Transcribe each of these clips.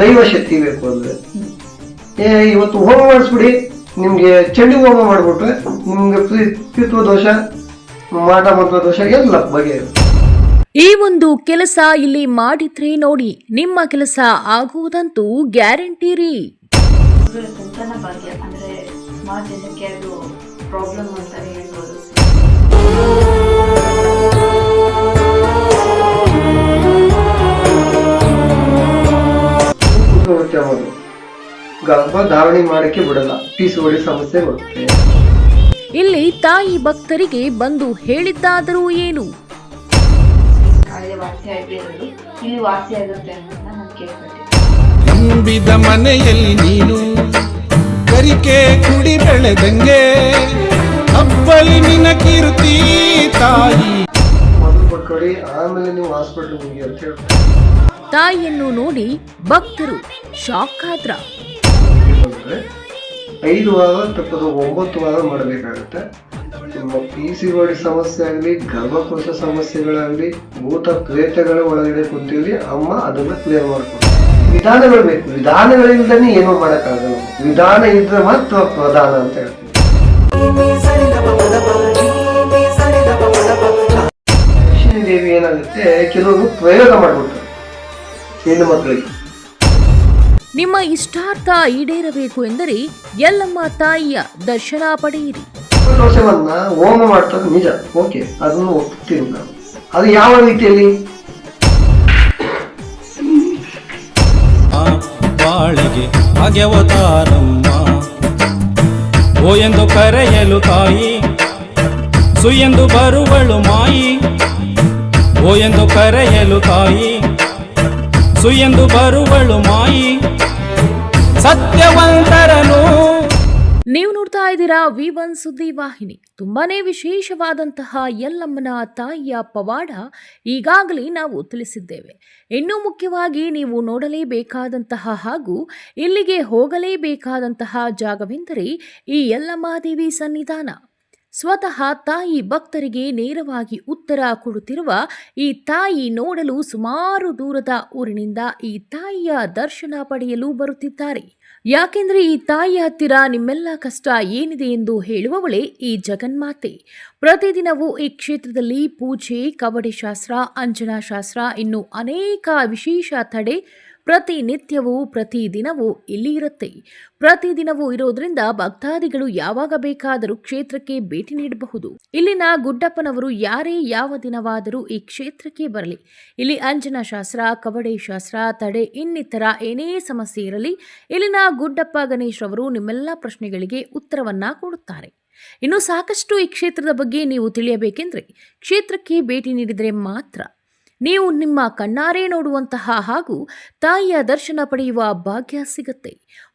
ದೈವ ಶಕ್ತಿ ಬೇಕು ಅಂದ್ರೆ ಇವತ್ತು ಹೋಮ ಮಾಡಿಸ್ಬಿಡಿ, ನಿಮ್ಗೆ ಚಂಡಿ ಹೋಮ ಮಾಡ್ಬಿಟ್ರೆ ನಿಮ್ಗೆ ಪಿತೃ ದೋಷ, ಮಾಟ ಮಂತ್ರ ದೋಷ ಎಲ್ಲ ಬಗೆ. ಈ ಒಂದು ಕೆಲಸ ಇಲ್ಲಿ ಮಾಡಿದ್ರೆ ನೋಡಿ, ನಿಮ್ಮ ಕೆಲಸ ಆಗುವುದಂತೂ ಗ್ಯಾರಂಟಿ ರೀ. ಸಂತಾನ ಭಾಗ್ಯ ಅಂದ್ರೆ ಸುಮಾರು ಜನಕ್ಕೆ ಅದು ಪ್ರಾಬ್ಲಮ್ ಅಂತ ಹೇಳ್ಬೋದು. ಗರ್ಭ ಧಾರಣೆ ಮಾಡಕ್ಕೆ ಬಿಡಲ್ಲ, PCOD ಸಮಸ್ಯೆ ಬರುತ್ತೆ. ಇಲ್ಲಿ ತಾಯಿ ಭಕ್ತರಿಗೆ ಬಂದು ಹೇಳಿದ್ದಾದರೂ ಏನು, ಕಾಯಿಲೆ ವಾಸಿ ಆಗಿರೋದು ಇಲ್ಲಿ ವಾಸಿ ಆಗುತ್ತೆ ಅಂತ ನಾನು ಕೇಳ್ಪಟ್ಟೆ. ನಂಬಿದ ಮನೆಯಲ್ಲಿ ನೀನು ಕರಿಕೆ ಕುಡಿ ಬೆಳೆದಂಗೆ ಹಬ್ಬಲಿ ನಿನ್ನ ಕೀರ್ತಿ ತಾಯಿ. ಮೊದಲು ಪಡ್ಕೊಳ್ಳಿ, ಆಮೇಲೆ ನೀವು ಹಾಸ್ಪಿಟಲ್ ಹೋಗಿ ಅಂತ ಹೇಳ್ತಾರೆ. ತಾಯಿಯನ್ನು ನೋಡಿ ಭಕ್ತರು ಶಾಕ್ ಆದ್ರ. 5 ವಾರ ತಪ್ಪದು 9 ವಾರ ಮಾಡಬೇಕಾಗುತ್ತೆ. ನಿಮ್ಮ PCOD ಸಮಸ್ಯೆ ಆಗಲಿ, ಗರ್ಭಕೋಶ ಸಮಸ್ಯೆಗಳಾಗಲಿ, ಭೂತ ಪ್ರೇತಗಳ ಒಳಗಡೆ ಕುಂತಿರಲಿ, ಅಮ್ಮ ಅದನ್ನ ಕ್ಲಿಯರ್ ಮಾಡ್ಕೊಂಡು. ವಿಧಾನಗಳು ಬೇಕು, ವಿಧಾನಗಳಿಂದನೇ ಏನೋ ಮಾಡೋಕ್ಕಾಗಲ್ಲ. ವಿಧಾನ ಇದ್ರೆ ಮಾತ್ರ ಪ್ರಧಾನ ಅಂತ ಹೇಳ್ತೀವಿ. ಲಕ್ಷ್ಮೀ ದೇವಿ ಏನಾಗುತ್ತೆ, ಕೆಲವರು ಪ್ರಯೋಗ ಮಾಡ್ಬಿಡ್ತಾರೆ ಹೆಣ್ಣು ಮಕ್ಕಳಿಗೆ. ನಿಮ್ಮ ಇಷ್ಟಾರ್ಥ ಈಡೇರಬೇಕು ಎಂದರೆ ಯಲ್ಲಮ್ಮ ತಾಯಿಯ ದರ್ಶನ ಪಡೆಯಿರಿ. ದೋಷವನ್ನ ಹೋಮ ಮಾಡ್ತಾರೆ ನಿಜ, ಓಕೆ, ಅದನ್ನು ಒಪ್ತೀನಿ ನಾನು. ಅದು ಯಾವ ರೀತಿಯಲ್ಲಿ? ಬಾಳಿಗೆ ಭಾಗ್ಯವತಾರಮ್ಮ ಓ ಎಂದು ಕರೆಯಲು ತಾಯಿ, ಸುಯೆಂದು ಬರುವಳು ಮಾಯಿ. ಓ ಎಂದು ಕರೆಯಲು ತಾಯಿ, ಸುಯೆಂದು ಬರುವಳು ಮಾಯಿ. ಸತ್ಯವಂತರನು. ನೀವು ನೋಡ್ತಾ ಇದ್ದೀರಾ V1 ಸುದ್ದಿ ವಾಹಿನಿ. ತುಂಬಾನೇ ವಿಶೇಷವಾದಂತಹ ಯಲ್ಲಮ್ಮನ ತಾಯಿಯ ಪವಾಡ ಈಗಾಗಲೇ ನಾವು ತಿಳಿಸಿದ್ದೇವೆ. ಇನ್ನೂ ಮುಖ್ಯವಾಗಿ ನೀವು ನೋಡಲೇಬೇಕಾದಂತಹ ಹಾಗೂ ಇಲ್ಲಿಗೆ ಹೋಗಲೇಬೇಕಾದಂತಹ ಜಾಗವೆಂದರೆ ಈ ಯಲ್ಲಮ್ಮಾದೇವಿ ಸನ್ನಿಧಾನ. ಸ್ವತಃ ತಾಯಿ ಭಕ್ತರಿಗೆ ನೇರವಾಗಿ ಉತ್ತರ ಕೊಡುತ್ತಿರುವ ಈ ತಾಯಿ ನೋಡಲು ಸುಮಾರು ದೂರದ ಊರಿನಿಂದ ಈ ತಾಯಿಯ ದರ್ಶನ ಪಡೆಯಲು ಬರುತ್ತಿದ್ದಾರೆ. ಯಾಕೆಂದ್ರೆ ಈ ತಾಯಿಯ ಹತ್ತಿರ ನಿಮ್ಮೆಲ್ಲ ಕಷ್ಟ ಏನಿದೆ ಎಂದು ಹೇಳುವವಳೇ ಈ ಜಗನ್ಮಾತೆ. ಪ್ರತಿದಿನವೂ ಈ ಕ್ಷೇತ್ರದಲ್ಲಿ ಪೂಜೆ, ಕವಡೆ ಶಾಸ್ತ್ರ, ಅಂಜನಾ ಶಾಸ್ತ್ರ, ಇನ್ನು ಅನೇಕ ವಿಶೇಷ ತಡೆ ಪ್ರತಿನಿತ್ಯವೂ ಪ್ರತಿದಿನವೂ ಇಲ್ಲಿ ಇರುತ್ತೆ. ಪ್ರತಿದಿನವೂ ಇರೋದ್ರಿಂದ ಭಕ್ತಾದಿಗಳು ಯಾವಾಗ ಬೇಕಾದರೂ ಕ್ಷೇತ್ರಕ್ಕೆ ಭೇಟಿ ನೀಡಬಹುದು. ಇಲ್ಲಿನ ಗುಡ್ಡಪ್ಪನವರು ಯಾರೇ ಯಾವ ದಿನವಾದರೂ ಈ ಕ್ಷೇತ್ರಕ್ಕೆ ಬರಲಿ, ಇಲ್ಲಿ ಅಂಜನಾ ಶಾಸ್ತ್ರ, ಕವಡೆ ಶಾಸ್ತ್ರ, ತಡೆ ಇನ್ನಿತರ ಏನೇ ಸಮಸ್ಯೆ ಇರಲಿ, ಇಲ್ಲಿನ ಗುಡ್ಡಪ್ಪ ಗಣೇಶ್ ರವರು ನಿಮ್ಮೆಲ್ಲ ಪ್ರಶ್ನೆಗಳಿಗೆ ಉತ್ತರವನ್ನ ಕೊಡುತ್ತಾರೆ. ಇನ್ನು ಸಾಕಷ್ಟು ಈ ಕ್ಷೇತ್ರದ ಬಗ್ಗೆ ನೀವು ತಿಳಿಯಬೇಕೆಂದ್ರೆ ಕ್ಷೇತ್ರಕ್ಕೆ ಭೇಟಿ ನೀಡಿದರೆ ಮಾತ್ರ ನೀವು ನಿಮ್ಮ ಕಣ್ಣಾರೆ ನೋಡುವಂತಹ ಹಾಗೂ ತಾಯಿಯ ದರ್ಶನ ಪಡೆಯುವ ಭಾಗ್ಯ ಸಿಗುತ್ತೆ.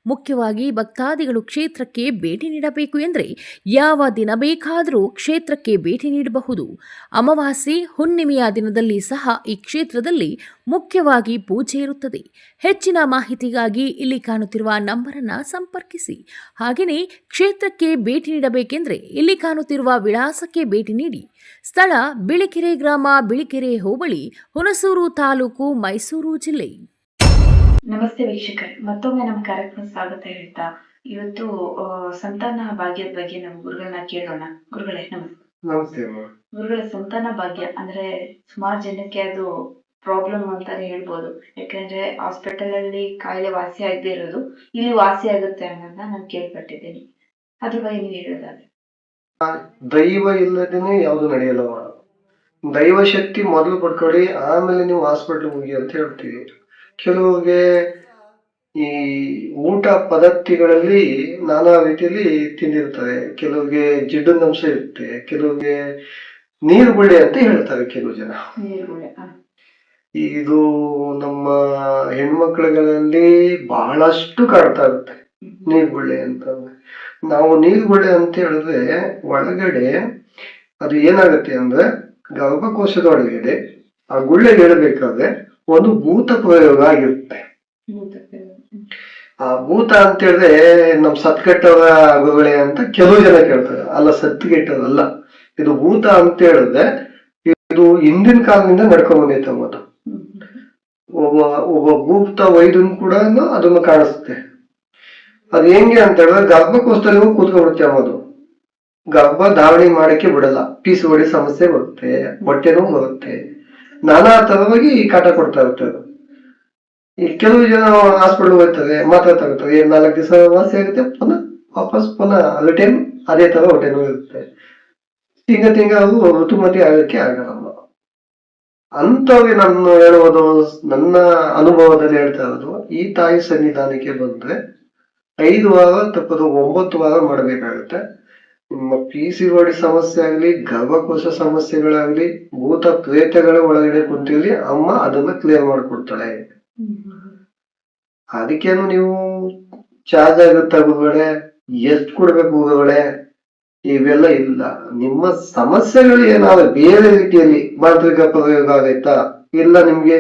ಮುಖ್ಯವಾಗಿ ಭಕ್ತಾದಿಗಳು ಕ್ಷೇತ್ರಕ್ಕೆ ಭೇಟಿ ನೀಡಬೇಕು ಎಂದರೆ ಯಾವ ದಿನ ಬೇಕಾದರೂ ಕ್ಷೇತ್ರಕ್ಕೆ ಭೇಟಿ ನೀಡಬಹುದು. ಅಮಾವಾಸ್ಯೆ, ಹುಣ್ಣಿಮೆಯ ದಿನದಲ್ಲಿ ಸಹ ಈ ಕ್ಷೇತ್ರದಲ್ಲಿ ಮುಖ್ಯವಾಗಿ ಪೂಜೆ ಇರುತ್ತದೆ. ಹೆಚ್ಚಿನ ಮಾಹಿತಿಗಾಗಿ ಇಲ್ಲಿ ಕಾಣುತ್ತಿರುವ ನಂಬರನ್ನು ಸಂಪರ್ಕಿಸಿ. ಹಾಗೆಯೇ ಕ್ಷೇತ್ರಕ್ಕೆ ಭೇಟಿ ನೀಡಬೇಕೆಂದರೆ ಇಲ್ಲಿ ಕಾಣುತ್ತಿರುವ ವಿಳಾಸಕ್ಕೆ ಭೇಟಿ ನೀಡಿ. ಸ್ಥಳ ಬಿಳಿಕೆರೆ ಗ್ರಾಮ, ಬಿಳಿಕೆರೆ ಹೋಬಳಿ, ಹುಣಸೂರು ತಾಲೂಕು, ಮೈಸೂರು ಜಿಲ್ಲೆ. ನಮಸ್ತೆ ವೀಕ್ಷಕರೇ, ಮತ್ತೊಮ್ಮೆ ನಮ್ಮ ಕಾರ್ಯಕ್ರಮ ಸ್ವಾಗತ ಹೇಳ್ತಾ ಇವತ್ತು ಸಂತಾನ ಭಾಗ್ಯದ ಬಗ್ಗೆ ನಾವು ಗುರುಗಳನ್ನ ಕೇಳೋಣ. ಗುರುಗಳೇ ನಮಸ್ತೆ. ಗುರುಗಳ ಸಂತಾನ ಭಾಗ್ಯ ಅಂದ್ರೆ ಸುಮಾರು ಜನಕ್ಕೆ ಅದು ಪ್ರಾಬ್ಲಮ್ ಅಂತಾನೆ ಹೇಳ್ಬೋದು. ಯಾಕಂದ್ರೆ ಹಾಸ್ಪಿಟಲ್ ಅಲ್ಲಿ ಕಾಯಿಲೆ ವಾಸಿ ಆಗದೆ ಇರೋದು ಇಲ್ಲಿ ವಾಸಿ ಆಗುತ್ತೆ ಅನ್ನೋದನ್ನ ನಾನು ಕೇಳ್ಪಟ್ಟಿದ್ದೀನಿ. ಅದ್ರ ಬಗ್ಗೆ ನೀವು ಹೇಳೋದಾದ್ರೆ? ದೈವ ಇಲ್ಲದೇನೆ ಯಾವುದು ನಡೆಯಲ್ಲ. ದೈವ ಶಕ್ತಿ ಮೊದಲು ಪಡ್ಕೊಳ್ಳಿ, ಆಮೇಲೆ ನೀವು ಹಾಸ್ಪಿಟಲ್ ಹೋಗಿ ಅಂತ ಹೇಳ್ತೀವಿ. ಕೆಲವ್ರಿಗೆ ಈ ಊಟ ಪದ್ಧತಿಗಳಲ್ಲಿ ನಾನಾ ರೀತಿಯಲ್ಲಿ ತಿಂದಿರ್ತಾರೆ. ಕೆಲವ್ರಿಗೆ ಜಿಡ್ಡಿನ ಅಂಶ ಇರುತ್ತೆ, ಕೆಲವ್ರಿಗೆ ನೀರು ಗುಳ್ಳೆ ಅಂತ ಹೇಳ್ತಾರೆ ಕೆಲವು ಜನ. ಇದು ನಮ್ಮ ಹೆಣ್ಮಕ್ಳುಗಳಲ್ಲಿ ಬಹಳಷ್ಟು ಕಾಡ್ತಾ ಇರುತ್ತೆ ನೀರ್ಗುಳ್ಳೆ ಅಂತ. ನಾವು ನೀರ್ಗುಳ್ಳೆ ಅಂತ ಹೇಳಿದ್ರೆ ಒಳಗಡೆ ಅದು ಏನಾಗುತ್ತೆ ಅಂದ್ರೆ ಗರ್ಭಕೋಶದ ಒಳಗಡೆ ಆ ಗುಳ್ಳೆ ಇಡಬೇಕಾದ್ರೆ ಒಂದು ಭೂತ ಪ್ರಯೋಗ ಆಗಿರುತ್ತೆ. ಆ ಭೂತ ಅಂತ ಹೇಳಿದ್ರೆ ನಮ್ ಸತ್ಕೆಟ್ಟವರ ಗುರುಗಳೇ ಅಂತ ಕೆಲವು ಜನ ಕೇಳ್ತಾರೆ. ಅಲ್ಲ, ಸತ್ಗೆಟ್ಟದಲ್ಲ, ಇದು ಭೂತ ಅಂತ ಹೇಳಿದ್ರೆ ಇದು ಹಿಂದಿನ ಕಾಲದಿಂದ ನಡ್ಕೊಂಡ್ ಬಂದೈತೆ. ಒಬ್ಬ ಒಬ್ಬ ಗುಪ್ತ ವೈದ್ಯನ್ ಕೂಡ ಅದನ್ನು ಕಾಣಿಸುತ್ತೆ. ಅದು ಹೆಂಗೆ ಅಂತ ಹೇಳಿದ್ರೆ ಗರ್ಭಕೋಶದಲ್ಲಿ ಕೂತ್ಕೊಂಡ್ಬಿಡುತ್ತೆ ಅನ್ನೋದು. ಗರ್ಭ ಧಾರಣೆ ಮಾಡಕ್ಕೆ ಬಿಡಲ್ಲ. ಪೀಸುವಡಿ ಸಮಸ್ಯೆ ಬರುತ್ತೆ, ಹೊಟ್ಟೆ ನೋವು ಬರುತ್ತೆ, ನಾನಾ ತರವಾಗಿ ಕಾಟ ಕೊಡ್ತಾ ಇರ್ತದೆ. ಈ ಕೆಲವು ಜನ ಹಾಸ್ಪಿಟಲ್ ಹೋಗ್ತಾರೆ, ಮಾತ್ರ ತಗೋತಾರೆ, 4 ದಿವಸ ವಾಸಿ ಆಗುತ್ತೆ, ಪುನಃ ರಿಟರ್ನ್ ಅದೇ ತರ ಹೊಟ್ಟೆ ನೋವು ಇರುತ್ತೆ. ತಿಂಗ ಅದು ಋತುಮತಿ ಆಗಕ್ಕೆ ಆಗಲ್ಲ. ಅಂತವ್ರಿಗೆ ನಾನು ಹೇಳುವುದು, ನನ್ನ ಅನುಭವದಲ್ಲಿ ಹೇಳ್ತಾ ಇರೋದು, ಈ ತಾಯಿ ಸನ್ನಿಧಾನಕ್ಕೆ ಬಂದ್ರೆ 5 ವಾರ ತಪ್ಪದು 9 ವಾರ ಮಾಡಬೇಕಾಗುತ್ತೆ. ನಿಮ್ಮ PCOD ಸಮಸ್ಯೆ ಆಗ್ಲಿ, ಗರ್ಭಕೋಶ ಸಮಸ್ಯೆಗಳಾಗ್ಲಿ, ಭೂತ ಪ್ರೇತಗಳ ಒಳಗಡೆ ಕುಂತಿರ್ಲಿ, ಅಮ್ಮ ಅದನ್ನ ಕ್ಲಿಯರ್ ಮಾಡ್ಕೊಡ್ತಾಳೆ. ಅದಕ್ಕೇನು ನೀವು ಚಾರ್ಜ್ ಆಗುತ್ತೆ ಗುರುಗಳೇ, ಎಷ್ಟು ಕೊಡ್ಬೇಕು ಗುರುಗಳೇ, ಇವೆಲ್ಲ ಇಲ್ಲ. ನಿಮ್ಮ ಸಮಸ್ಯೆಗಳು ಏನಾದ್ರು ಬೇರೆ ರೀತಿಯಲ್ಲಿ ಮಾಂತ್ರಿಕ ಪ್ರಯೋಗ ಆಗೈತಾ, ಇಲ್ಲ ನಿಮ್ಗೆ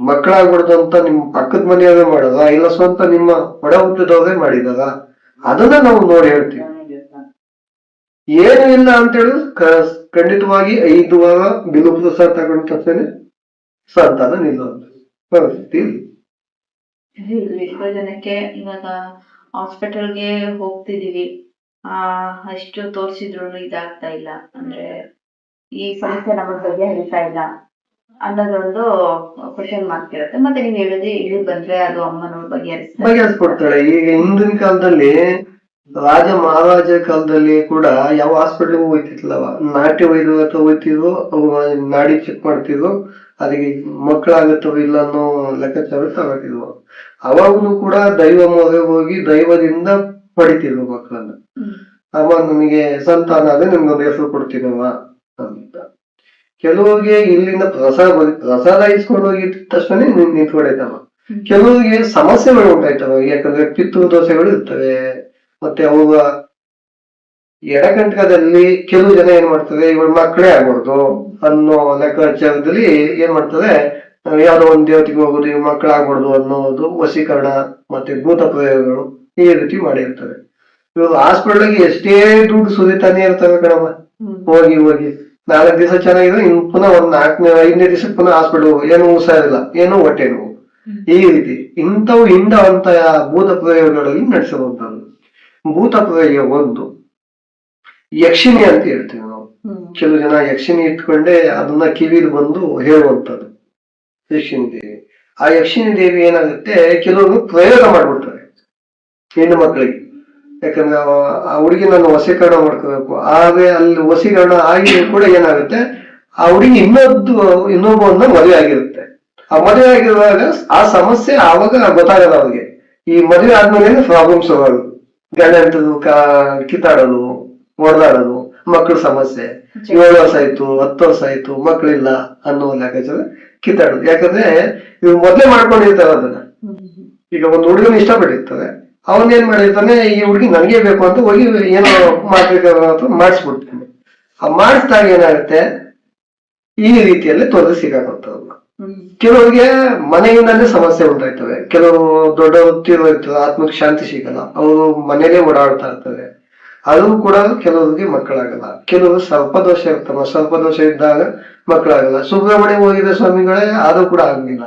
ಮಕ್ಕಳಾಗ್ಬಿಡ್ದು ಅಂತ ನಿಮ್ ಪಕ್ಕದ ಮನೆಯವರೇ ಮಾಡೋದ, ಇಲ್ಲ ಸ್ವಂತ ನಿಮ್ಮ ಒಡ ಹುಟ್ಟಿದವರೇ ಮಾಡಿದಾರ, ಅದನ್ನ ನಾವು ನೋಡಿ ಹೇಳ್ತೀವಿ. ಏನು ಇಲ್ಲ ಅಂತ ಹೇಳಿ ಖಂಡಿತವಾಗಿ 5 ವಾರ ಬಿಲು ಪ್ರಸಾದ ತಗೊಂಡ ತಕ್ಷಣ ಸಂತಾನ ನಿಲ್ಲೋದು ಪರಿಸ್ಥಿತಿ ಇಲ್ಲ. ಎಷ್ಟೋ ಜನಕ್ಕೆ ಇವಾಗ ಹಾಸ್ಪಿಟಲ್ಗೆ ಹೋಗ್ತಿದೀವಿ, ಅಷ್ಟು ತೋರ್ಸಿದ್ರು ಇದಾಗ್ತಾ ಇಲ್ಲ, ಅಂದ್ರೆ ಈ ಸಮಸ್ಯೆ ನಮಗೆ ಬಗೆಹರಿತಾ ಇಲ್ಲ ಅನ್ನೋದೊಂದು ಕ್ವಶನ್ ಮಾರ್ಕ್ ಇರುತ್ತೆ. ಮತ್ತೆ ನೀವ್ ಹೇಳಿದ್ರೆ ಇಲ್ಲಿ ಬಂದ್ರೆ ಅದು ಅಮ್ಮನವ್ರು ಬಗೆಹರಿಸ್ಕೊಡ್ತಾಳೆ. ಈಗ ಹಿಂದಿನ ಕಾಲದಲ್ಲಿ ರಾಜ ಮಹಾರಾಜ ಕಾಲದಲ್ಲಿ ಕೂಡ ಯಾವ ಹಾಸ್ಪಿಟಲ್ಗೂ ಹೋಯ್ತಿರ್ಲವ, ನಾಟ್ಯ ವೈದ್ಯರ ಹತ್ರ ಹೋಯ್ತಿದ್ರು, ಅವು ನಾಡಿ ಚೆಕ್ ಮಾಡ್ತಿದ್ರು, ಅದಕ್ಕೆ ಮಕ್ಕಳಾಗತ್ತವ ಇಲ್ಲ ಅನ್ನೋ ಲೆಕ್ಕಾಚಾರ ತಗೋತಿದ್ವು. ಅವಾಗೂ ಕೂಡ ದೈವ ಮೊರೆ ಹೋಗಿ ದೈವದಿಂದ ಪಡಿತಿದ್ವು ಮಕ್ಕಳನ್ನ. ಅಮ್ಮ ನಮಗೆ ಸಂತಾನ ಆದ್ರೆ ನಿಮ್ಗೊಂದು ಹೆಸರು ಕೊಡ್ತೀನವ ಅಂತ. ಕೆಲವರಿಗೆ ಇಲ್ಲಿಂದ ಪ್ರಸಾದ ಇಸ್ಕೊಂಡು ಹೋಗಿದ ತಕ್ಷಣ ನಿಂತ್ಕೊಡೈತವ. ಕೆಲವರಿಗೆ ಸಮಸ್ಯೆಗಳು ಉಂಟಾಯ್ತವ, ಯಾಕಂದ್ರೆ ಪಿತೃ ದೋಷಗಳು ಇರ್ತವೆ. ಮತ್ತೆ ಅವಾಗ ಎಡಕಂಟಕದಲ್ಲಿ ಕೆಲವು ಜನ ಏನ್ ಮಾಡ್ತಾರೆ, ಇವಾಗ ಮಕ್ಕಳೇ ಆಗ್ಬಾರ್ದು ಅನ್ನೋ ಲೆಕ್ಕಾಚಾರದಲ್ಲಿ ಏನ್ ಮಾಡ್ತಾರೆ, ಯಾವ್ದೋ ಒಂದ್ ದೇವತೆಗೆ ಹೋಗೋದು, ಇವ್ ಮಕ್ಕಳಾಗ್ಬಾರ್ದು ಅನ್ನೋದು ವಶೀಕರಣ ಮತ್ತೆ ಭೂತ ಪ್ರಯೋಗಗಳು ಈ ರೀತಿ ಮಾಡಿರ್ತಾರೆ. ಇವಾಗ ಹಾಸ್ಪಿಟಲ್ಗೆ ಎಷ್ಟೇ ದುಡ್ಡು ಸುರಿತಾನೆ ಇರ್ತವೆ ಕಣಮ್ಮ. ಹೋಗಿ 4 ದಿವಸ ಚೆನ್ನಾಗಿದ್ರೆ ಇನ್ ಪುನಃ 5ನೇ ದಿವಸಕ್ಕೆ ಪುನಃ ಹಾಸ್ಪಿಟಲ್ ಹೋಗು, ಏನು ಹುಷಾರಿಲ್ಲ, ಏನು ಹೊಟ್ಟೆ ನೋವು, ಈ ರೀತಿ ಇಂಥವು ಹಿಂಡವಂತ ಭೂತ ಪ್ರಯೋಗಗಳಲ್ಲಿ ನಡೆಸುವಂತದ್ದು. ಭೂತ ಪ್ರಯೋಗ ಒಂದು ಯಕ್ಷಿಣಿ ಅಂತ ಹೇಳ್ತೀವಿ ನಾವು. ಕೆಲವು ಜನ ಯಕ್ಷಿಣಿ ಇಟ್ಕೊಂಡೆ ಅದನ್ನ ಕಿವಿಲಿ ಬಂದು ಹೇಳುವಂಥದ್ದು ಯಕ್ಷಿಣಿ ದೇವಿ. ಆ ಯಕ್ಷಿಣಿ ದೇವಿ ಏನಾಗುತ್ತೆ, ಕೆಲವರು ಪ್ರಯೋಗ ಮಾಡ್ಬಿಡ್ತಾರೆ ಹೆಣ್ಣು ಮಕ್ಕಳಿಗೆ. ಯಾಕಂದ್ರೆ ಆ ಹುಡುಗಿ ನಾನು ವಶೀಕರಣ ಮಾಡ್ಕೋಬೇಕು, ಆದ್ರೆ ಅಲ್ಲಿ ವಶೀಕರಣ ಆಗಿ ಕೂಡ ಏನಾಗುತ್ತೆ, ಆ ಹುಡುಗಿ ಇನ್ನೊಬ್ಬವನ್ನ ಮದುವೆ ಆಗಿರುತ್ತೆ. ಆ ಮದುವೆ ಆಗಿರುವಾಗ ಆ ಸಮಸ್ಯೆ ಆವಾಗ ಗೊತ್ತಾಗಲ್ಲ ಅವ್ರಿಗೆ. ಈ ಮದುವೆ ಆದ್ಮೇಲೆ ಪ್ರಾಬ್ಲಮ್ಸ್ ಆಗೋದು, ಗಂಡ ಹೆಂಡತಿದು ಕಿತ್ತಾಡೋದು, ಹೊಡೆದಾಡೋದು, ಮಕ್ಕಳ ಸಮಸ್ಯೆ, 7 ವರ್ಷ ಆಯ್ತು 10 ವರ್ಷ ಆಯ್ತು ಮಕ್ಕಳಿಲ್ಲ ಅನ್ನೋ ಲೆಕ್ಕಾಚಾರ ಕಿತ್ತಾಡೋದು. ಯಾಕಂದ್ರೆ ಇವ್ರು ಮೊದ್ಲೇ ಮಾಡ್ಕೊಂಡಿರ್ತಾರೆ ಅದನ್ನ. ಈಗ ಒಂದು ಹುಡುಗನ ಇಷ್ಟಪಟ್ಟಿರ್ತಾರೆ, ಅವನ್ ಏನ್ ಮಾಡಿರ್ತಾನೆ, ಈ ಹುಡುಗಿ ನನಗೆ ಬೇಕು ಅಂತ ಹೋಗಿ ಏನೋ ಮಾಡಿಸ್ಬಿಡ್ತಾನೆ. ಆ ಮಾಡಿಸಿದಾಗ ಏನಾಗುತ್ತೆ, ಈ ರೀತಿಯಲ್ಲಿ ತೊಂದರೆ ಸಿಗಾಕತ್ತವ್ರು. ಕೆಲವರಿಗೆ ಮನೆಯಿಂದಾನೇ ಸಮಸ್ಯೆ ಉಂಟಾಯ್ತವೆ. ಕೆಲವು ದೊಡ್ಡ ಇರ್ತವೆ, ಆತ್ಮಕ್ಕೆ ಶಾಂತಿ ಸಿಗಲ್ಲ, ಅವರು ಮನೇಲೆ ಓಡಾಡ್ತಾ ಇರ್ತವೆ, ಅದು ಕೂಡ ಕೆಲವರಿಗೆ ಮಕ್ಕಳಾಗಲ್ಲ. ಕೆಲವರು ಸರ್ಪದೋಷ ಇರ್ತವೆ, ಸರ್ಪದೋಷ ಇದ್ದಾಗ ಮಕ್ಕಳಾಗಲ್ಲ. ಸುಬ್ರಹ್ಮಣ್ಯ ಹೋಗಿದ ಸ್ವಾಮಿಗಳೇ ಅದು ಕೂಡ ಆಗ್ಲಿಲ್ಲ,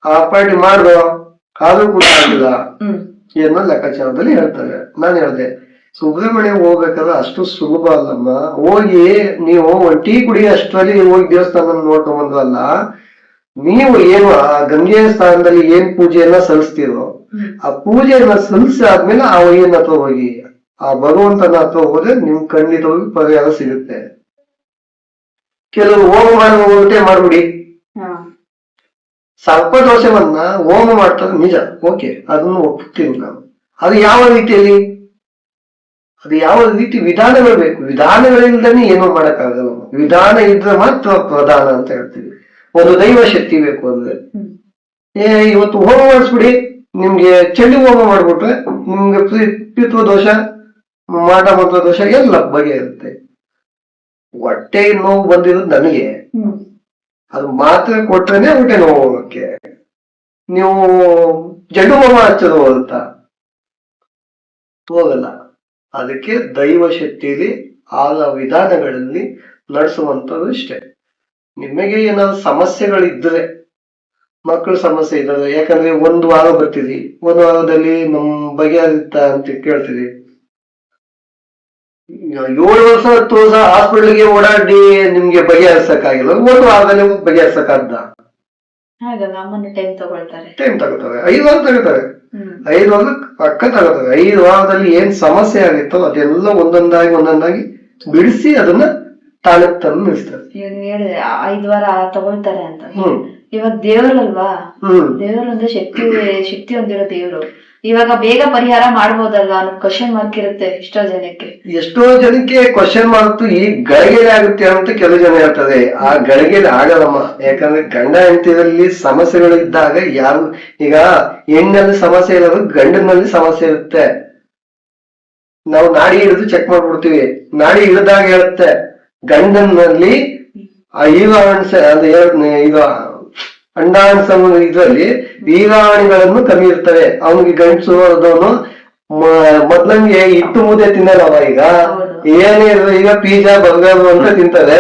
ಆ ಪಾರ್ಟಿ ಮಾಡ್ದೋ ಆದ್ರೂ ಕೂಡ ಆಗಿಲ್ಲ ಏನೋ ಲೆಕ್ಕಾಚಾರದಲ್ಲಿ ಹೇಳ್ತಾರೆ. ನಾನು ಹೇಳ್ದೆ, ಸುಬ್ರಹ್ಮಣ್ಯ ಹೋಗ್ಬೇಕಾದ್ರೆ ಅಷ್ಟು ಸುಲಭ ಅಲ್ಲಮ್ಮ. ಹೋಗಿ ನೀವು ಟೀ ಕುಡಿ ಅಷ್ಟರಲ್ಲಿ ಹೋಗಿ ದೇವಸ್ಥಾನ ನೋಡ್ಕೊಂಡ್ ಬಂದ್ರಲ್ಲ, ನೀವು ಏನು ಆ ಗಂಗೆಯ ಸ್ಥಾನದಲ್ಲಿ ಏನ್ ಪೂಜೆಯನ್ನ ಸಲ್ಲಿಸ್ತೀರೋ, ಆ ಪೂಜೆಯನ್ನ ಸಲ್ಲಿಸಾದ್ಮೇಲೆ ಆ ವಯ್ಯನ ಹತ್ರ ಹೋಗಿ, ಆ ಭಗವಂತನ ಹತ್ರ ಹೋದ್ರೆ ನಿಮ್ ಖಂಡಿತವಾಗಿ ಪರಿಹಾರ ಸಿಗುತ್ತೆ. ಕೆಲವರು ಹೋಮ ಮಾಡ್ಬಿಡಿ, ಸರ್ಪದೋಷವನ್ನ ಹೋಮ ಮಾಡ್ತಾರೆ ನಿಜ, ಓಕೆ, ಅದನ್ನು ಒಪ್ತೀನಿ ನಾನು. ಅದು ಯಾವ ರೀತಿಯಲ್ಲಿ, ಅದು ಯಾವ ರೀತಿ ವಿಧಾನಗಳು ಬೇಕು, ವಿಧಾನಗಳಿಂದನೇ ಏನೋ ಮಾಡಕ್ಕಾಗಲ್ಲ. ವಿಧಾನ ಇದ್ರೆ ಮಾತ್ರ ಪ್ರಧಾನ ಅಂತ ಹೇಳ್ತೀವಿ. ಒಂದು ದೈವ ಶಕ್ತಿ ಬೇಕು ಅಂದ್ರೆ, ಇವತ್ತು ಹೋಮ ಮಾಡಿಸ್ಬಿಡಿ, ನಿಮ್ಗೆ ಚಂಡಿ ಹೋಮ ಮಾಡ್ಬಿಟ್ರೆ ನಿಮ್ಗೆ ಪಿತೃ ದೋಷ, ಮಾಟ ಮಂತ್ರ ದೋಷ ಎಲ್ಲ ಬಗೆ ಇರುತ್ತೆ. ಹೊಟ್ಟೆ ನೋವು ಬಂದಿರೋದು ನನಗೆ, ಅದು ಮಾತ್ರ ಕೊಟ್ರೇನೆ ಹೊಟ್ಟೆ ನೋವು ಹೋಗಕ್ಕೆ. ನೀವು ಜಂಡು ಹೋಮ ಹಚ್ಚೋದು ಹೋಗುತ್ತಾ? ಹೋಗಲ್ಲ. ಅದಕ್ಕೆ ದೈವ ಶಕ್ತಿಯಲ್ಲಿ ಆದ ವಿಧಾನಗಳಲ್ಲಿ ನಡೆಸುವಂಥದ್ದು ಇಷ್ಟೇ. ನಿಮಗೆ ಏನಾದ್ರು ಸಮಸ್ಯೆಗಳಿದ್ರೆ ಮಕ್ಕಳ ಸಮಸ್ಯೆ ಇದಾವೆ. ಯಾಕಂದ್ರೆ ಒಂದು ವಾರ ಬರ್ತೀವಿ, ಒಂದು ವಾರದಲ್ಲಿ ನಮ್ ಬಗೆಹರಿತ ಅಂತ ಕೇಳ್ತೀವಿ. 7 ವರ್ಷ 10 ವರ್ಷ ಹಾಸ್ಪಿಟಲ್ಗೆ ಓಡಾಡಿ ನಿಮ್ಗೆ ಬಗೆಹರಿಸಕ್ಕಾಗಿಲ್ಲ, ಒಂದು ವಾರದಲ್ಲಿ ಬಗೆಹರಿಸಕ್ಕಾಗ್ದ? ಹಾಗಲ್ಲ, ಅಮ್ಮನ ಟೈಮ್ ತಗೊಳ್ತಾರೆ. ಟೈಮ್ ತಗೋತಾರೆ, 5 ವಾರ ತಗೋತಾರೆ. ಹ್ಮ್ 5 ವಾರ ಪಕ್ಕ ತಗೋತಾರೆ. 5 ವಾರದಲ್ಲಿ ಏನ್ ಸಮಸ್ಯೆ ಆಗಿತ್ತೋ ಅದೆಲ್ಲ ಒಂದೊಂದಾಗಿ ಬಿಡಿಸಿ ಅದನ್ನ ತಾಳಕ್ಕೆ ತಂದು ನಿಲ್ಲಿಸ್ತಾರೆ. ಈಗ ನೀವ್ ಹೇಳಿದ್ರೆ 5 ವಾರ ತಗೊಳ್ತಾರೆ ಅಂತ. ಹ್ಮ್ ಇವಾಗ ದೇವ್ರಲ್ವಾ, ಹ್ಮ್ ದೇವ್ರು ಅಂದ್ರೆ ಶಕ್ತಿ ಹೊಂದಿರೋ ದೇವ್ರು. ಇವಾಗ ಬೇಗ ಪರಿಹಾರ ಮಾಡ್ಬೋದಲ್ವಾ ಅನ್ನೋ ಕ್ವಶನ್ ಮಾರ್ಕ್ ಇರುತ್ತೆ ಎಷ್ಟೋ ಜನಕ್ಕೆ ಕ್ವಶನ್ ಮಾರ್ಕ್ ಈ ಗಳಿಗೆಲೆ ಆಗುತ್ತೆ ಅಂತ ಕೆಲವು ಜನ ಹೇಳ್ತಾರೆ. ಆ ಗಳಿಗೆಲೆ ಆಗಲ್ಲಮ್ಮ. ಯಾಕಂದ್ರೆ ಗಂಡ ಹೆಂಡತಿಯಲ್ಲಿ ಸಮಸ್ಯೆಗಳಿದ್ದಾಗ ಯಾರು, ಈಗ ಹೆಣ್ಣಲ್ಲಿ ಸಮಸ್ಯೆ ಇರೋದು ಗಂಡನಲ್ಲಿ ಸಮಸ್ಯೆ ಇರುತ್ತೆ. ನಾವು ನಾಡಿ ಹಿಡಿದು ಚೆಕ್ ಮಾಡ್ಬಿಡ್ತೀವಿ, ನಾಡಿ ಹಿಡಿದಾಗ ಹೇಳುತ್ತೆ ಗಂಡನಲ್ಲಿ ಈಗಾಣಸ ಈಗ ಅಂಡಾಣಸ ಇದರಲ್ಲಿ ವೀರಾಣಿಗಳನ್ನು ಕಮ್ಮಿ ಇರ್ತವೆ. ಅವನಿಗೆ ಗಂಡಸು ಅದವನು ಮೊದ್ಲಂಗೆ ಇಟ್ಟು ಮುದ್ದೆ ತಿನ್ನಲ್ಲವ. ಈಗ ಏನೇ ಇರೋದು, ಈಗ ಪಿಜ್ಜಾ ಬರ್ಗರ್ ಅಂತ ತಿಂತಾರೆ.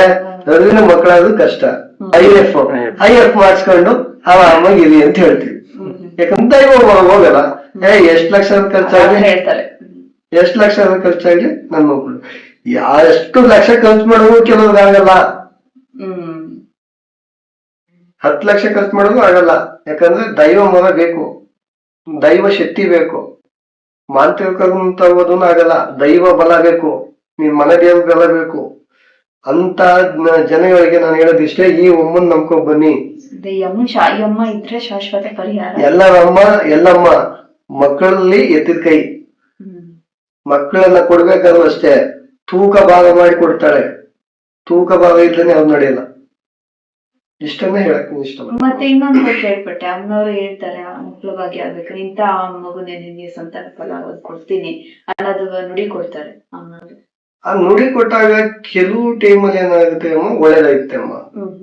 ಅದರಿಂದ ಮಕ್ಕಳಾದ್ರು ಕಷ್ಟ. IF ಮಾಡಿಸ್ಕೊಂಡು ಆರಾಮಾಗಿ ಇರಿ ಅಂತ ಹೇಳ್ತೀವಿ. ಯಾಕಂದ್ರೆ ಹೋಗಲ್ಲ. ಎಷ್ಟ್ ಲಕ್ಷ ಖರ್ಚಾಗ್ಲಿ, ಎಷ್ಟ್ ಲಕ್ಷ ಖರ್ಚಾಗ್ಲಿ ನನ್ ಮಕ್ಕಳು ಎಷ್ಟು ಲಕ್ಷ ಖರ್ಚು ಮಾಡೋದು ಕೆಲವ್ರಿಗೆ ಆಗಲ್ಲ. 10 ಲಕ್ಷ ಖರ್ಚು ಮಾಡೋದು ಆಗಲ್ಲ. ಯಾಕಂದ್ರೆ ದೈವ ಮೊರ ಬೇಕು, ದೈವ ಶಕ್ತಿ ಬೇಕು. ಮಾಂತ್ರಿಕ ಆಗಲ್ಲ, ದೈವ ಬಲ ಬೇಕು, ನಿಮ್ ಮನೆ ದೇವ್ರ ಬಲ ಬೇಕು. ಅಂತ ಜನಗಳಿಗೆ ನಾನು ಹೇಳೋದಿಷ್ಟೇ, ಈ ಒಮ್ಮನ್ ನಂಬ್ಕೊಂಡ್ ಬನ್ನಿ. ಇದ್ರೆ ಶಾಶ್ವತ ಪರಿಹಾರ. ಎಲ್ಲಮ್ಮ ಮಕ್ಕಳಲ್ಲಿ ಎತ್ತಿದ ಕೈ. ಮಕ್ಕಳನ್ನ ಕೊಡ್ಬೇಕಾದ್ರೂ ಅಷ್ಟೇ ತೂಕ ಭಾಗ ಮಾಡಿ ಕೊಡ್ತಾಳೆ. ತೂಕ ಭಾಗ ಇಲ್ಲದೆ ಅವ್ರು ನಡೆಯಲ್ಲ. ಇಷ್ಟನ್ನೇ ಹೇಳಕ್ ಇಷ್ಟ. ಮತ್ತೆ ಇನ್ನೊಂದು ಕೇಳ್ಪಟ್ಟೆ, ಅಮ್ಮನವರು ಹೇಳ್ತಾರೆ ಮಕ್ಕಳ ಬಗ್ಗೆ ಆಗ್ಬೇಕು, ಇಂತ ಮಗುನೇ ನಿನ್ಗೆ ಸಂತಾನ ಫಲ ಕೊಡ್ತೀನಿ ಅನ್ನೋದು ನುಡಿ ಕೊಡ್ತಾರೆ ಅಮ್ಮನವರು. ಆ ನುಡಿ ಕೊಟ್ಟಾಗ ಕೆಲವು ಟೈಮಲ್ಲಿ ಏನಾಗುತ್ತೆ ಅಮ್ಮ, ಒಳ್ಳೇದಾಗುತ್ತೆ ಅಮ್ಮ.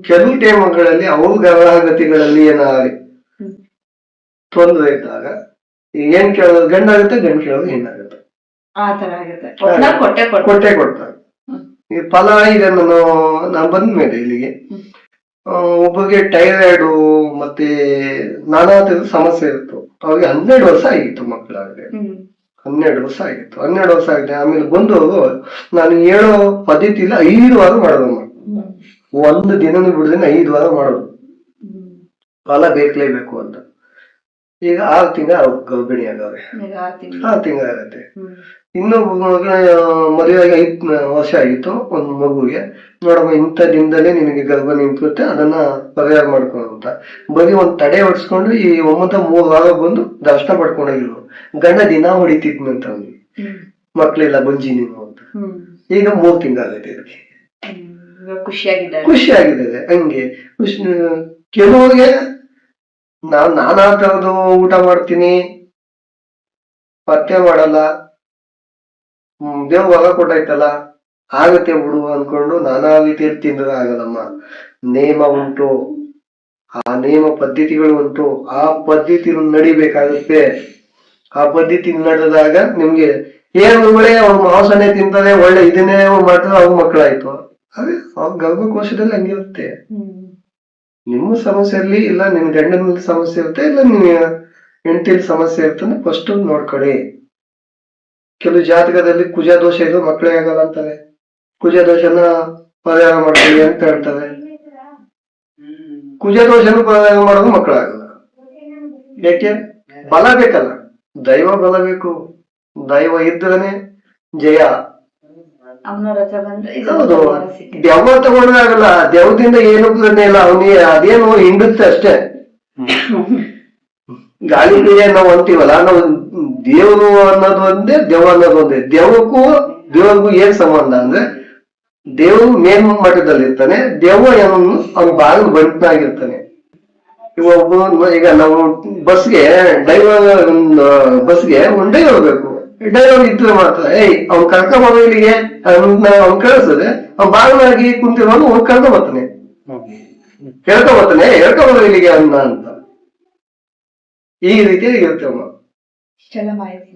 ಕೆಲವು ಟೈಮ್ಗಳಲ್ಲಿ ಅವ್ರ ಗ್ರಹಗತಿಗಳಲ್ಲಿ ಏನಾಗಿ ತೊಂದರೆ ಇದ್ದಾಗ ಏನ್ ಕೇಳೋದು ಗಂಡ ಆಗುತ್ತೆ, ಗಂಡು ಕೇಳೋದು ಹೆಣ್ಣಾಗುತ್ತೆ. ಆ ತರ ಆಗುತ್ತೆ, ಕೊಟ್ಟೆ ಕೊಡ್ತಾರೆ. ಈ ಫಲ ಈಗ ನಾನು ಬಂದ್ಮೇಲೆ ಇಲ್ಲಿಗೆ ಒಬ್ಬರಿಗೆ ಟೈರಾಯ್ಡು ಮತ್ತೆ ನಾನಾ ತರದ ಸಮಸ್ಯೆ ಇತ್ತು. ಅವಾಗ 12 ವರ್ಷ ಆಗಿತ್ತು ಮಕ್ಕಳಾದ್ರೆ. 12 ವರ್ಷ ಆಗಿತ್ತು. 12 ವರ್ಷ ಆಗಿದೆ. ಆಮೇಲೆ ಬಂದು ನಾನು ಹೇಳೋ ಪದ್ಧತಿ ಇಲ್ಲ, 5 ವಾರ ಮಾಡೋದಮ್ಮ. ಒಂದು ದಿನನೂ ಬಿಡದೇನೆ 5 ವಾರ ಮಾಡೋದು. ಫಲ ಬೇಕಲೇಬೇಕು ಅಂತ. ಈಗ 6 ತಿಂಗಳು ಗರ್ಭಿಣಿ ಆಗವ್ರೆ. 6 ತಿಂಗಳಾಗತ್ತೆ. ಇನ್ನೊಬ್ಬ ಮದುವೆಯಾಗಿ 5 ವರ್ಷ ಆಗಿತ್ತು. ಒಂದು ಮಗುಗೆ ನೋಡಮ್ಮ ಇಂಥ ದಿನದಲ್ಲೇ ನಿನಗೆ ಗರ್ಭ ನಿಂತುತ್ತೆ, ಅದನ್ನ ಪರಿಹಾರ ಮಾಡ್ಕೊ ಅಂತ ಬರೀ ಒಂದ್ ತಡೆ ಹೊಡ್ಸ್ಕೊಂಡು ಈ 3 ವಾರ ಬಂದು ದರ್ಶನ ಪಡ್ಕೊಂಡೋಗಿಲ್ವ. ಗಂಡ ದಿನ ಹೊಡಿತಿದ್ನಂತ ಅವ್ನಿಗೆ, ಮಕ್ಳೆಲ್ಲ ಬಂಜಿ ನೀನು ಅಂತ. ಈಗ 3 ತಿಂಗಳಾಗೈತೆ. ಇದಕ್ಕೆ ಖುಷಿಯಾಗಿದ್ದಾರೆ. ಹಂಗೆ ಕೆಲವ್ರಿಗೆ ನಾನಾ ತರದ್ದು ಊಟ ಮಾಡ್ತೀನಿ, ಪಥ್ಯ ಮಾಡಲ್ಲ, ದೇವ್ ಹೊರ ಕೊಟ್ಟಾಯ್ತಲ್ಲ ಆಗತ್ತೆ ಬಿಡು ಅನ್ಕೊಂಡು ನಾನಾ ರೀತಿಯಲ್ಲಿ ತಿಂದ್ರೆ ಆಗಲ್ಲಮ್ಮ. ನೇಮ ಉಂಟು, ಆ ನೇಮ ಪದ್ಧತಿಗಳು ಉಂಟು. ಆ ಪದ್ಧತಿ ನಡಿಬೇಕಾಗುತ್ತೆ. ಆ ಪದ್ಧತಿ ನಡೆದಾಗ ನಿಮ್ಗೆ ಏನು ಒಳ್ಳೆ ಅವ್ರ ಮಾಂಸನೇ ತಿಂತಾರೆ, ಒಳ್ಳೆ ಇದನ್ನೇ ಮಾಡ್ತಾರೆ, ಅವ್ರ ಮಕ್ಕಳಾಯ್ತು. ಅದೇ ಅವ್ರ ಗರ್ಭಕೋಶದಲ್ಲಿ ಹಂಗಿರುತ್ತೆ. ನಿಮ್ಮ ಸಮಸ್ಯೆಯಲ್ಲಿ ಇಲ್ಲ ನಿನ್ ಗಂಡನಲ್ಲಿ ಸಮಸ್ಯೆ ಇರುತ್ತೆ, ಇಲ್ಲ ನಿನ್ನ ಹೆಂಡತಿಯಲ್ಲಿ ಸಮಸ್ಯೆ ಇರ್ತದೆ. ಫಸ್ಟ್ ನೋಡ್ಕೊಳ್ಳಿ. ಕೆಲವು ಜಾತಕದಲ್ಲಿ ಕುಜ ದೋಷ ಇದು ಮಕ್ಕಳೇ ಆಗಲ್ಲ ಅಂತಾರೆ. ಕುಜ ದೋಷನ ಪರಿಹಾರ ಮಾಡ್ಕೊಳ್ಳಿ ಅಂತ ಹೇಳ್ತಾರೆ. ಕುಜ ದೋಷನ ಪರಿಹಾರ ಮಾಡೋದು ಮಕ್ಕಳಾಗಲ್ಲ. ಯಾಕೆ? ಬಲ ಬೇಕಲ್ಲ, ದೈವ ಬಲ ಬೇಕು. ದೈವ ಇದ್ರೇನೆ ಜಯ. ಹೌದು, ದೆವ್ವ ತಗೊಂಡಾಗಲ್ಲ. ದೆವ್ವದಿಂದ ಏನು ಇಲ್ಲ. ಅವನಿಗೆ ಅದೇನು ಹಿಂಡುತ್ತೆ ಅಷ್ಟೇ. ಗಾಳಿ ಬೀಜ ನಾವು ಅಂತೀವಲ್ಲ, ನಾವು ದೇವರು ಅನ್ನೋದು ಒಂದೇ, ದೆವ್ವ ಅನ್ನೋದು ಒಂದೇ. ದೆವ್ವಕ್ಕೂ ದೇವ್ರಿಗೂ ಏನ್ ಸಂಬಂಧ ಅಂದ್ರೆ, ದೇವರು ಮೇಲ್ ಮಟ್ಟದಲ್ಲಿ ಇರ್ತಾನೆ, ದೆವ್ವ ಏನು ಅವ್ನ ಬಾಗಿಲು ಬಂಟನಾಗಿರ್ತಾನೆ. ಈಗ ನಾವು ಬಸ್ಗೆ ಒಂದ್ ಡ್ರೈವರ್ ಬೇಕು. ಡ್ರೈವರ್ ಇದ್ರೆ ಮಾತ್ರ ಅವ್ನ್ ಕರ್ಕೊಂಡ್ ಇಲ್ಲಿಗೆ ಅವ್ನ್ ಕಳಿಸ್ತದೆ. ಅವ್ನ್ ಬಾಗಿಲಾಗಿ ಕುಂತಿರೋನು ಅವ್ನ್ ಕರ್ಕೊಂಡ್ ಬರ್ತಾನೆ, ಹೇಳ್ಕೊಂಡ್ ಇಲ್ಲಿಗೆ ಅನ್ನ ಅಂತ. ಈ ರೀತಿಯಾಗಿ ಇರುತ್ತೆ ಅಮ್ಮ. ಮಾಹಿತಿ